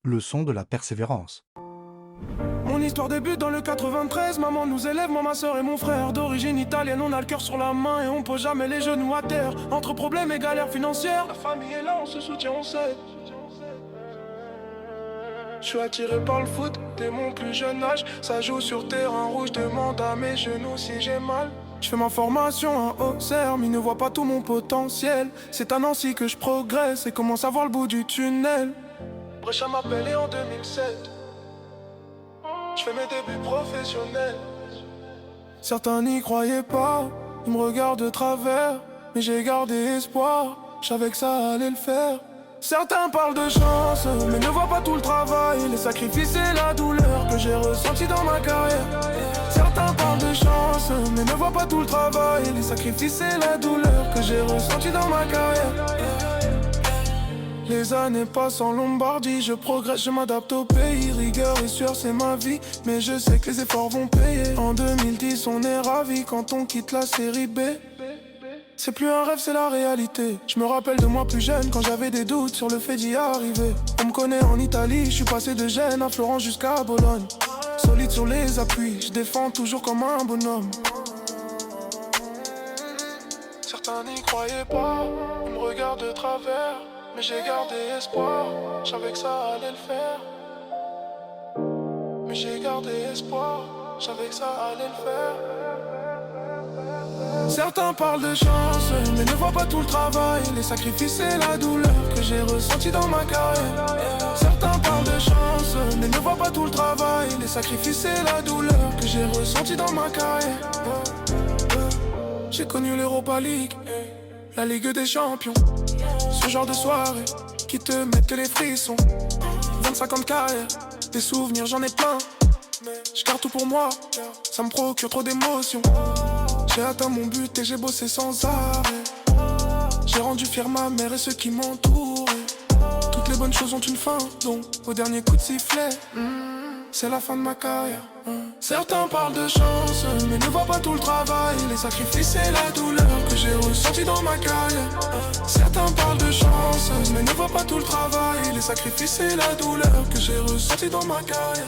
leçon de la persévérance. Mon histoire débute dans le 93. Maman nous élève, moi, ma soeur et mon frère. D'origine italienne, on a le cœur sur la main et on pose jamais les genoux à terre. Entre problèmes et galères financières, la famille est là, on se soutient, on sait. Je suis attiré par le foot dès mon plus jeune âge. Ça joue sur terrain rouge, demande à mes genoux si j'ai mal. Je fais ma formation à Auxerre, mais ne vois pas tout mon potentiel. C'est à Nancy que je progresse et commence à voir le bout du tunnel. Breccia m'appelait en 2007. Je fais mes débuts professionnels. Certains n'y croyaient pas, ils me regardent de travers. Mais j'ai gardé espoir, je savais que ça allait le faire. Certains parlent de chance, mais ne voient pas tout le travail, les sacrifices et la douleur que j'ai ressenti dans ma carrière. Certains parlent de chance, mais ne voient pas tout le travail, les sacrifices et la douleur que j'ai ressenti dans ma carrière. Les années passent en Lombardie, je progresse, je m'adapte au pays. Rigueur et sueur, c'est ma vie, mais je sais que les efforts vont payer. En 2010, on est ravis quand on quitte la série B. C'est plus un rêve, c'est la réalité. Je me rappelle de moi plus jeune quand j'avais des doutes sur le fait d'y arriver. On me connaît en Italie, je suis passé de Gênes à Florence jusqu'à Bologne. Solide sur les appuis, je défends toujours comme un bonhomme. Certains n'y croyaient pas, ils me regardent de travers. Mais j'ai gardé espoir, je savais que ça allait le faire. Mais j'ai gardé espoir, je savais que ça allait le faire. Certains parlent de chance, mais ne voient pas tout le travail, les sacrifices et la douleur que j'ai ressenti dans ma carrière. Certains parlent de chance, mais ne voient pas tout le travail, les sacrifices et la douleur que j'ai ressenti dans ma carrière. J'ai connu l'Europa League, la Ligue des Champions. Ce genre de soirée qui te mettent les frissons. 25 ans de carrière, des souvenirs j'en ai plein. Je garde tout pour moi, ça me procure trop d'émotions. J'ai atteint mon but et j'ai bossé sans arrêt. J'ai rendu fier ma mère et ceux qui m'entourent. Toutes les bonnes choses ont une fin, donc au dernier coup de sifflet, c'est la fin de ma carrière. Certains parlent de chance, mais ne voient pas tout le travail, les sacrifices et la douleur que j'ai ressenti dans ma carrière. Certains parlent de chance, mais ne voient pas tout le travail, les sacrifices et la douleur que j'ai ressenti dans ma carrière.